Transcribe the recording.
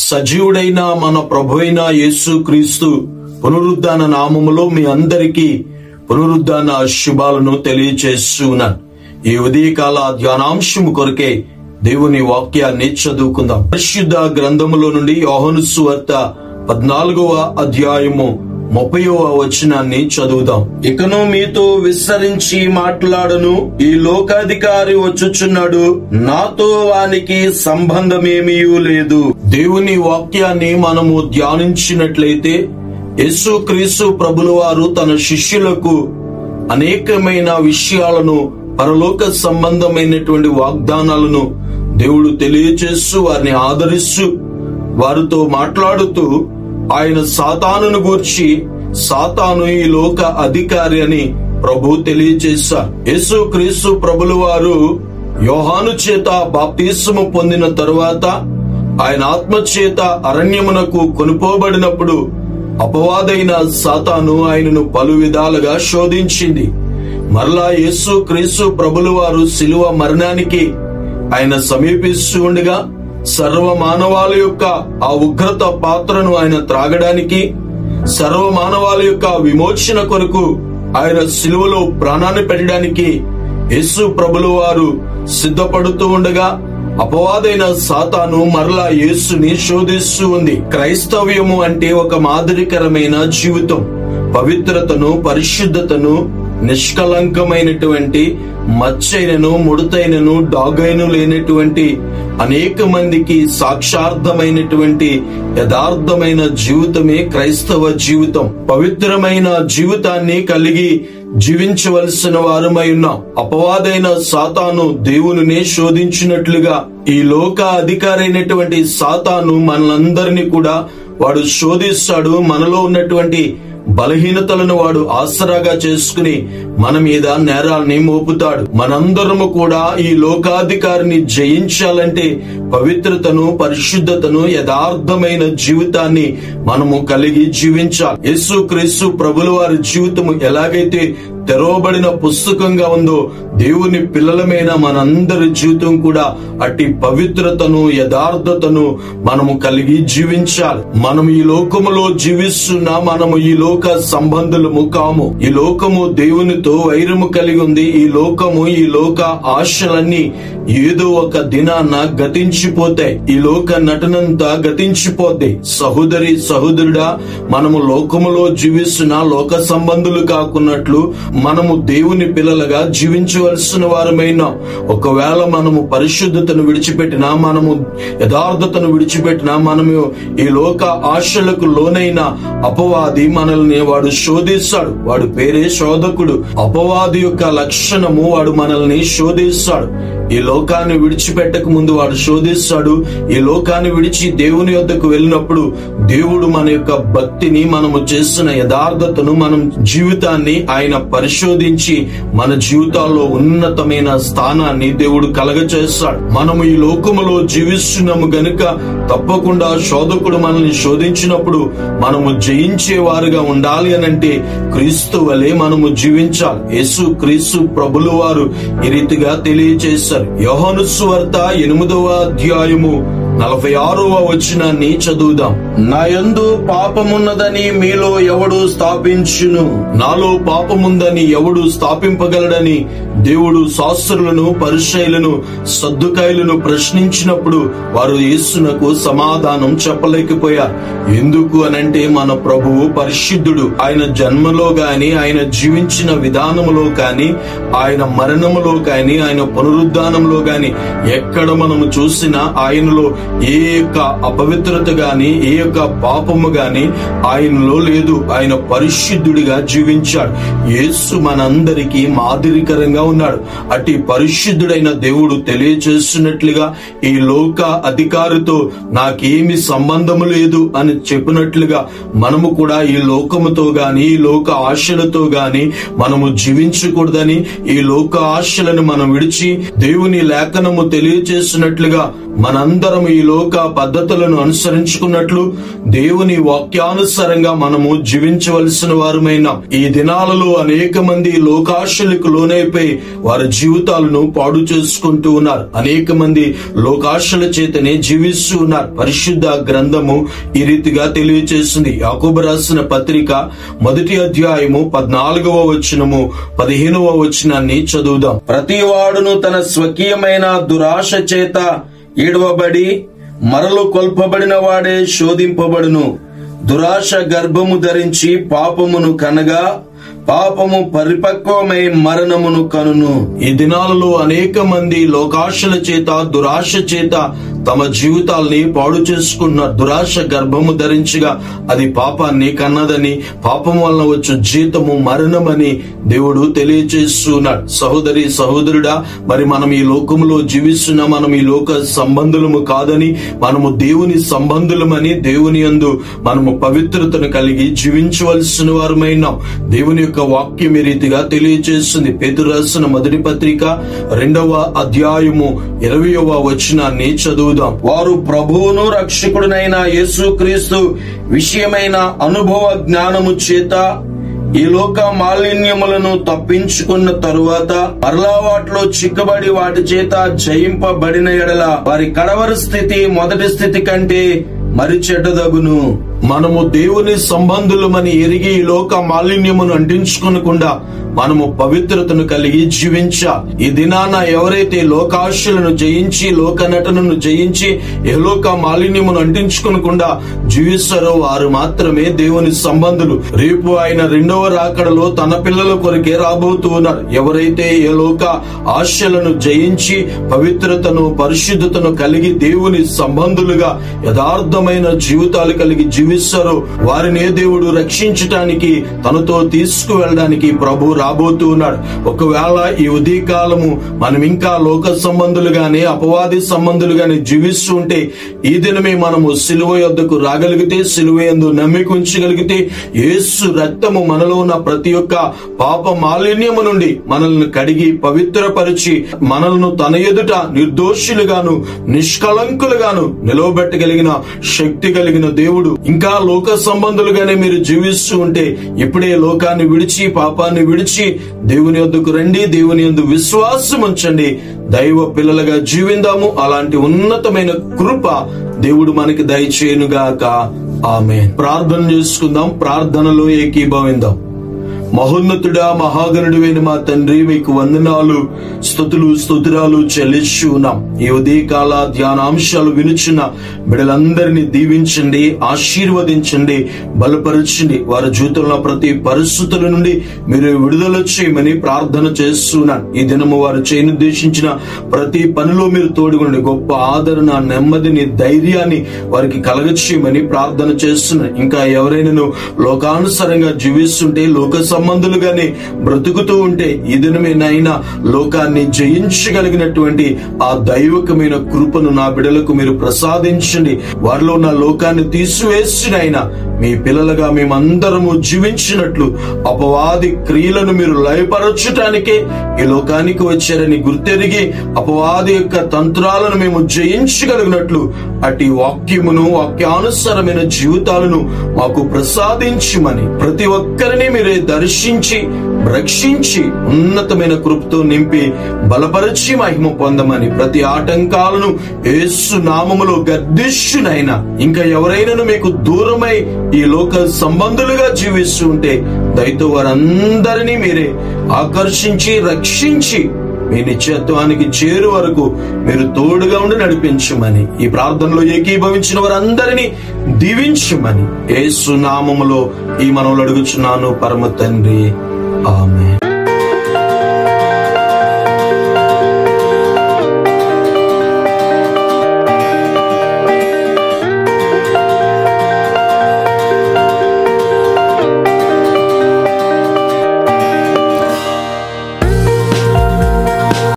సజీవుడైన మన ప్రభువైన యేసు క్రీస్తు పునరుద్ధాన నామములో మీ అందరికీ పునరుద్ధాన శుభాలను తెలియచేస్తున్నాను. ఈ ఉదయకాల ధ్యానాంశము కొరకే దేవుని వాక్యాన్ని చదువుకుందాం. పరిశుద్ధ గ్రంథములో నుండి యోహాను సువార్త 14వ అధ్యాయము 30వ వచనాన్ని చదువుదాం. ఇకను మీతో విస్తరించి మాట్లాడను, ఈ లోకాధికారి వచ్చుచున్నాడు, నాతో వానికి సంబంధమేమీ లేదు. దేవుని వాక్యాన్ని మనము ధ్యానించినట్లయితే యేసుక్రీస్తు ప్రభుల వారు తన శిష్యులకు అనేకమైన విషయాలను, పరలోక సంబంధమైనటువంటి వాగ్దానాలను దేవుడు తెలియచేస్తూ వారిని ఆదరిస్తూ వారితో మాట్లాడుతూ ఆయన సాతానును గూర్చి, సాతాను ఈ లోక అధికారి అని ప్రభు తెలియచేశారు. యేసుక్రీస్తు ప్రభుల వారు యోహాను చేత బాప్తిస్మము పొందిన తరువాత ఆయన ఆత్మ చేత అరణ్యమునకు కొనుపోబడినప్పుడు అపవాదైన సాతాను ఆయనను పలు విధాలుగా శోధించింది. మరలా యేసుక్రీస్తు ప్రభుల వారు శిలువ మరణానికి ఆయన సమీపిస్తూ ఉండగా సర్వ మానవాళి యొక్క ఆ ఉగ్రత పాత్రను ఆయన త్రాగడానికి, సర్వ మానవాళి యొక్క విమోచన కొరకు ఆయన శిలువలో ప్రాణాన్ని పెట్టడానికి యేసు ప్రభుల వారు సిద్ధపడుతూ ఉండగా అపవాదైన సాతాను మరలా యేసుని శోధిస్తూ ఉంది. క్రైస్తవ్యము అంటే ఒక మాదిరికరమైన జీవితం, పవిత్రతను, పరిశుద్ధతను, నిష్కలంకమైనటువంటి మచ్చైనను, ముడతైనను, డాగైను లేనటువంటి అనేక మందికి సాక్షార్థమైనటువంటి యథార్థమైన జీవితమే క్రైస్తవ జీవితం. పవిత్రమైన జీవితాన్ని కలిగి జీవించవలసిన వారమై ఉన్నాం. అపవాదైన సాతాను దేవునినే శోధించినట్లుగా ఈ లోక అధికారి అయినటువంటి సాతాను మనలందరినీ కూడా వాడు శోధిస్తాడు. మనలో ఉన్నటువంటి బలహీనతలను వాడు ఆసరాగా చేసుకుని మన మీద నేరాల్ని మోపుతాడు. మనందరము కూడా ఈ లోకాధికారిని జయించాలంటే పవిత్రతను, పరిశుద్ధతను, యథార్థమైన జీవితాన్ని మనము కలిగి జీవించాలి. యేసుక్రీస్తు ప్రభుల వారి జీవితము ఎలాగైతే తెరవబడిన పుస్తకంగా ఉందో, దేవుని పిల్లలమైన మనందరి జీవితం కూడా అట్టి పవిత్రతను, యథార్థతను మనము కలిగి జీవించాలి. మనం ఈ లోకములో జీవిస్తున్నా మనము ఈ లోక సంబంధులము కాము. ఈ లోకము దేవునితో వైరము కలిగి ఉంది. ఈ లోకము, ఈ లోక ఆశలన్నీ ఏదో ఒక దినాన గతించిపోతాయి. ఈ లోక నటనంతా గతించిపోతాయి. సహోదరి సహోదరుడా, మనము లోకములో జీవిస్తున్న లోక సంబంధులు కాకున్నట్లు మనము దేవుని పిల్లలుగా జీవించవలసిన వారమైనా. ఒకవేళ మనము పరిశుద్ధతను విడిచిపెట్టినా, మనము యథార్థతను విడిచిపెట్టినా, మనము ఈ లోక ఆశలకు లోనైన అపవాది మనల్ని వాడు శోధిస్తాడు. వాడు పేరే శోధకుడు. అపవాది యొక్క లక్షణము వాడు మనల్ని శోధిస్తాడు. ఈ లోకాన్ని విడిచిపెట్టక ముందు వాడు శోధిస్తాడు. ఈ లోకాన్ని విడిచి దేవుని యొద్దకు వెళ్ళినప్పుడు దేవుడు మన యొక్క భక్తిని, మనము చేస్తున్న యథార్థతను, మనం జీవితాన్ని ఆయన పరిశోధించి మన జీవితాల్లో ఉన్నతమైన స్థానాన్ని దేవుడు కలగచేస్తాడు. మనము ఈ లోకములో జీవిస్తున్నాము గనుక తప్పకుండా శోధకుడు మనల్ని శోధించినప్పుడు మనము జయించే వారుగా ఉండాలి అనంటే క్రీస్తు వలె మనము జీవించాలి. యేసు క్రీస్తు ప్రభుల వారు ఈ రీతిగా తెలియజేశారు. యోహాను సువార్త 8వ అధ్యాయము 46వ వచనాన్ని చదువుదాం. నా యందు పాపమున్నదని మీలో ఎవడు స్థాపించును? నాలో పాపముందని ఎవడు స్థాపింపగలడని దేవుడు శాస్త్రులను, పరిసయ్యులను, సద్దుకాయులను ప్రశ్నించినప్పుడు వారు యేసునకు సమాధానం చెప్పలేకపోయారు. ఎందుకు అనంటే మన ప్రభువు పరిశుద్ధుడు. ఆయన జన్మలో గాని, ఆయన జీవించిన విధానములో కాని, ఆయన మరణములో కాని, ఆయన పునరుద్ధానంలో గాని ఎక్కడ మనము చూసినా ఆయనలో ఏ యొక్క అపవిత్రత గాని, ఏ యొక్క పాపము గాని ఆయనలో లేదు. ఆయన పరిశుద్ధుడిగా జీవించాడు. యేసు మనందరికీ మాదిరికరంగా ఉన్నాడు. అట్టి పరిశుద్ధుడైన దేవుడు తెలియచేస్తున్నట్లుగా ఈ లోక అధికారితో నాకేమి సంబంధము లేదు అని చెప్పినట్లుగా మనము కూడా ఈ లోకముతో గాని, ఈ లోక ఆశలతో గాని మనము జీవించకూడదని, ఈ లోక ఆశలను మనం విడిచి దేవుని లేఖనము తెలియచేస్తున్నట్లుగా మనందరం ఈ లోక పద్ధతులను అనుసరించుకున్నట్లు దేవుని వాక్యానుసారంగా మనము జీవించవలసిన వారమైన ఈ దినాలలో అనేక మంది లోకాశలకు లోనైపోయి వారి జీవితాలను పాడు చేసుకుంటూ ఉన్నారు. అనేక మంది లోకాశల చేతనే జీవిస్తూ ఉన్నారు. పరిశుద్ధ గ్రంథము ఈ రీతిగా తెలియజేస్తుంది. యాకోబు రాసిన పత్రిక 1వ అధ్యాయము 14వ వచనము 15వ వచనాన్ని చదువుదాం. ప్రతి వాడును తన స్వకీయమైన దురాశ చేత ఈడవబడి మరలు కొల్పబడిన వాడే శోధింపబడును. దురాశ గర్భము ధరించి పాపమును కనగా పాపము పరిపక్వమై మరణమును కనును. ఈ దినాలలో అనేక మంది లోకాశల చేత దురాశ చేత తమ జీవితాల్ని పాడు చేసుకున్నారు. దురాశ గర్భము ధరించగా అది పాపాన్ని కన్నదని, పాపం వలన వచ్చు జీతము మరణమని దేవుడు తెలియజేస్తున్నాడు. సహోదరి సహోదరుడా, మరి మనం ఈ లోకంలో జీవిస్తున్నా మనం ఈ లోక సంబంధులము కాదని, మనము దేవుని సంబంధులమని, దేవుని యందు మనము పవిత్రతను కలిగి జీవించవలసిన వారమైనాం. దేవుని యొక్క వాక్యం ఈ రీతిగా తెలియజేస్తుంది. పేతురు రాసిన మొదటి పత్రిక 2వ అధ్యాయము 20వ వచనాన్ని చదువుదాం. వారు ప్రభువును రక్షకుడునైన యేసుక్రీస్తు విషయమైన అనుభవ జ్ఞానము చేత ఈ లోక మాలిన్యములను తప్పించుకున్న తరువాత మరలా వాటిలో చిక్కబడి వాటి చేత జయింపబడిన ఎడల వారి కడవరి స్థితి మొదటి స్థితి కంటే మరి చెడ్డదగును. మనము దేవుని సంబంధులమని ఎరిగి ఈ లోక మాలిన్యమును అంటించుకొనకుండా మనము పవిత్రతను కలిగి జీవించాలి. ఈ దినాన ఎవరైతే లోకాశలను జయించి, లోక నటనను జయించి, లోక మాలిన్యమును అంటించుకొనకుండా జీవిస్తారో వారు మాత్రమే దేవుని సంబంధులు. రేపు ఆయన 2వ రాకడలో తన పిల్లల కొరకే రాబోతూ ఉన్నారు. ఎవరైతే ఏ లోక ఆశలను జయించి పవిత్రతను పరిశుద్ధతను కలిగి దేవుని సంబంధులుగా యథార్థమైన జీవితాలు కలిగి జీవిస్తారో వారినే దేవుడు రక్షించటానికి, తనతో తీసుకువెళ్ళడానికి ప్రభు రాబోతూ ఉన్నాడు. ఒకవేళ ఈ ఉదయకాలము మనం ఇంకా లోక సంబంధులుగానే, అపవాది సంబంధులుగానే జీవిస్తూ ఉంటే, ఈ దినమే మనము సిలువ యొద్దకు రాగలిగితే, సిలువ యందు నమ్మిక ఉంచగలిగితే, యేసు రక్తము మనలో ఉన్న ప్రతి ఒక్క పాప మాలిన్యము నుండి మనల్ని కడిగి పవిత్రపరిచి మనల్ని తన ఎదుట నిర్దోషులుగాను నిష్కలంకులుగాను నిలవబెట్టగలిగిన శక్తి కలిగిన దేవుడు. ఇంకా లోక సంబంధులుగానే మీరు జీవిస్తూ ఉంటే ఇప్పుడే లోకాన్ని విడిచి, పాపాన్ని విడిచి దేవుని యొద్దకు రండి. దేవుని యందు విశ్వాసం ఉంచండి. దైవ పిల్లలుగా జీవిందాము. అలాంటి ఉన్నతమైన కృప దేవుడు మనకి దయచేయునుగాక. ఆమేన్. ప్రార్థన చేసుకుందాం. ప్రార్థనలో ఏకీభవిందాం. మహోన్నతుడా, మహాగణుడివైన మా తండ్రి, మీకు వందనాలు, స్తుతులు, స్తోత్రాలు చెల్లించు ఉన్నాం. ఈ ఉదయకాల ధ్యానాంశాలు వినుచున్న బిడ్డలందరినీ దీవించండి, ఆశీర్వదించండి, బలపరచండి. వారి జీవితంలో ప్రతి పరిస్థితుల నుండి మీరు విడుదల చేయమని ప్రార్థన చేస్తున్నాను. ఈ దినము వారు చేయనుద్దేశించిన ప్రతి పనిలో మీరు తోడుగుండి గొప్ప ఆదరణ, నెమ్మదిని, ధైర్యాన్ని వారికి కలగచేయమని ప్రార్థన చేస్తున్నాను. ఇంకా ఎవరైనా లోకానుసారంగా జీవిస్తుంటే, లోక సంబంధులుగానే బ్రతుకుతూ ఉంటే, ఈ దినమే నాయనా లోకాన్ని జయించగలిగినటువంటి ఆ దైవకమైన కృపను నా బిడ్డలకు మీరు ప్రసాదించండి. వారిలో ఉన్న లోకాన్ని తీసివేసి నాయనా మీ పిల్లలుగా మేమందరము జీవించినట్లు అపవాది క్రియలను మీరు లయపరచటానికే ఈ లోకానికి వచ్చారని గుర్తెరిగి అపవాది యొక్క తంత్రాలను మేము జయించగలిగినట్లు అటు వాక్యమును, వాక్యానుసారమైన జీవితాలను మాకు ప్రసాదించమని ప్రతి ఒక్కరిని మీరే దర్శించి రక్షించి ఉన్నతమైన కృపతో నింపి బలపరిచి మహిమ పొందమని ప్రతి ఆటంకాలను యేసు నామములో గద్దిష్యునైనా ఇంకా ఎవరైనా మీకు దూరమై ఈ లోక సంబంధులుగా జీవిస్తూ ఉంటే దయతో వారందరినీ మీరే ఆకర్షించి రక్షించి మీ నిత్యత్వానికి చేరు వరకు మీరు తోడుగా ఉండి నడిపించమని ఈ ప్రార్థనలో ఏకీభవించిన వారందరినీ దీవించమని యేసు నామములో ఈ మనవులు అడుగుచున్నాను పరమ తండ్రి. ఆమేన్.